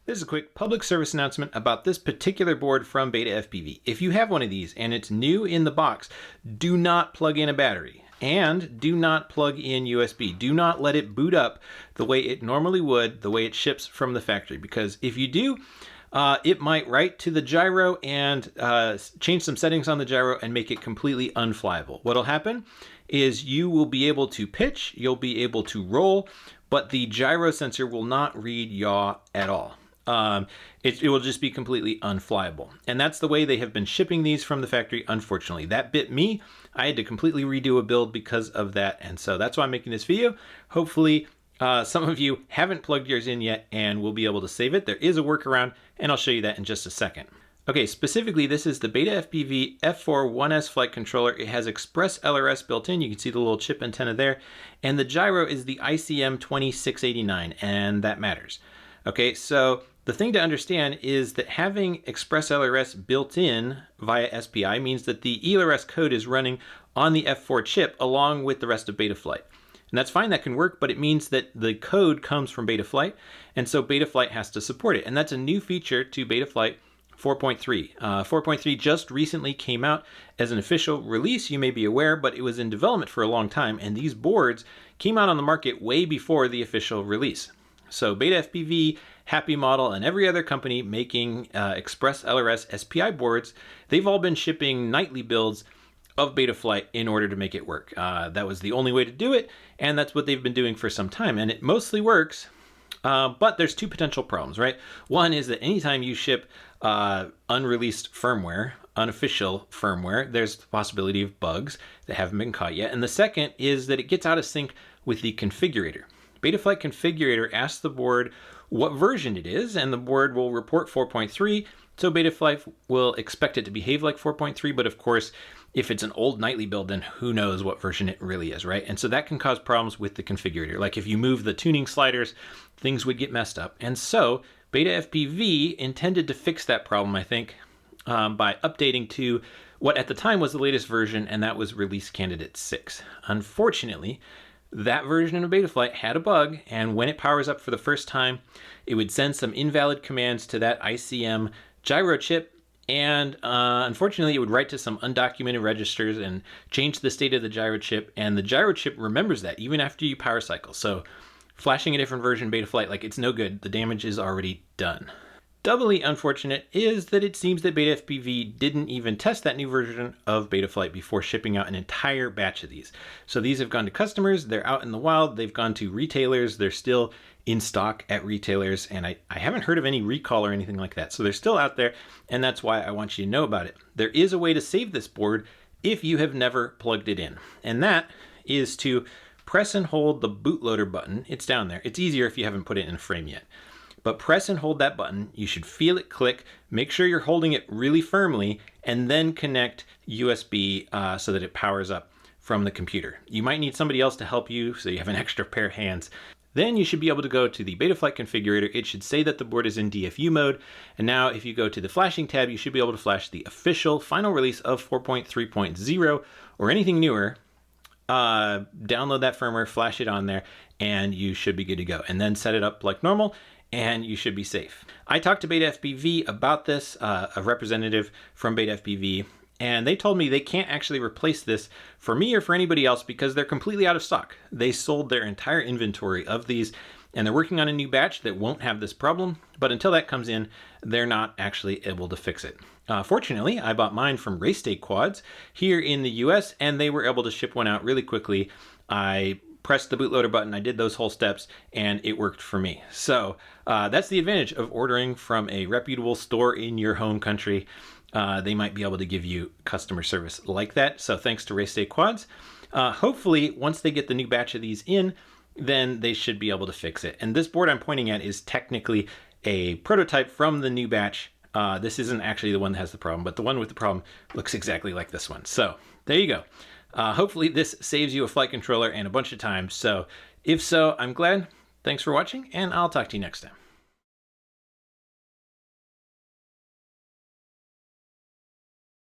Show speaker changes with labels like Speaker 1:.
Speaker 1: This is a quick public service announcement about this particular board from BETAFPV. If you have one of these and it's new in the box, do not plug in a battery and do not plug in USB. Do not let it boot up the way it normally would, the way it ships from the factory, because if you do, it might write to the gyro and change some settings on the gyro and make it completely unflyable. What'll happen is you will be able to pitch, you'll be able to roll, but the gyro sensor will not read yaw at all. It will just be completely unflyable. And that's the way they have been shipping these from the factory, unfortunately. That bit me. I had to completely redo a build because of that. And so that's why I'm making this video. Hopefully, some of you haven't plugged yours in yet and will be able to save it. There is a workaround, and I'll show you that in just a second. Okay, specifically, this is the BETAFPV F4 1S flight controller. It has Express LRS built in. You can see the little chip antenna there. And the gyro is the ICM 2689, and that matters. Okay, so the thing to understand is that having Express LRS built in via SPI means that the ELRS code is running on the F4 chip along with the rest of Betaflight. And that's fine, that can work, but it means that the code comes from Betaflight, and so Betaflight has to support it. And that's a new feature to Betaflight 4.3. 4.3 just recently came out as an official release, you may be aware, but it was in development for a long time, and these boards came out on the market way before the official release. So BETAFPV, Happy Model, and every other company making Express LRS SPI boards, they've all been shipping nightly builds of Betaflight in order to make it work. That was the only way to do it, and that's what they've been doing for some time, and it mostly works, but there's two potential problems, right? One is that anytime you ship unreleased firmware, unofficial firmware, there's the possibility of bugs that haven't been caught yet, and the second is that it gets out of sync with the configurator. Betaflight configurator asks the board what version it is, and the board will report 4.3, so Betaflight will expect it to behave like 4.3, but of course, if it's an old nightly build, then who knows what version it really is, right? And so that can cause problems with the configurator. Like if you move the tuning sliders, things would get messed up. And so BETAFPV intended to fix that problem, I think, by updating to what at the time was the latest version, and that was release candidate 6. Unfortunately, that version of Betaflight had a bug, and when it powers up for the first time, it would send some invalid commands to that ICM gyro chip, and unfortunately it would write to some undocumented registers and change the state of the gyro chip, and the gyro chip remembers that even after you power cycle. So flashing a different version Betaflight, like, it's no good. The damage is already done. Doubly unfortunate is that it seems that BETAFPV didn't even test that new version of Betaflight before shipping out an entire batch of these. So these have gone to customers, they're out in the wild, they've gone to retailers, they're still in stock at retailers, and I haven't heard of any recall or anything like that. So they're still out there, and that's why I want you to know about it. There is a way to save this board if you have never plugged it in, and that is to press and hold the bootloader button. It's down there. It's easier if you haven't put it in a frame yet. But press and hold that button. You should feel it click. Make sure you're holding it really firmly, and then connect USB so that it powers up from the computer. You might need somebody else to help you, so you have an extra pair of hands. Then you should be able to go to the Betaflight configurator. It should say that the board is in DFU mode. And now if you go to the flashing tab, you should be able to flash the official final release of 4.3.0 or anything newer. Download that firmware, flash it on there, and you should be good to go. And then set it up like normal, and you should be safe. I talked to BETAFPV about this, a representative from BETAFPV, and they told me they can't actually replace this for me or for anybody else because they're completely out of stock. They sold their entire inventory of these, and they're working on a new batch that won't have this problem, but until that comes in, they're not actually able to fix it. Fortunately, I bought mine from Race Day Quads here in the US, and they were able to ship one out really quickly. I pressed the bootloader button, I did those whole steps, and it worked for me. So that's the advantage of ordering from a reputable store in your home country. They might be able to give you customer service like that. So thanks to Race Day Quads. Hopefully, once they get the new batch of these in, then they should be able to fix it. And this board I'm pointing at is technically a prototype from the new batch. This isn't actually the one that has the problem, but the one with the problem looks exactly like this one. So there you go. Hopefully this saves you a flight controller and a bunch of time. So if so, I'm glad. Thanks for watching, and I'll talk to you next time.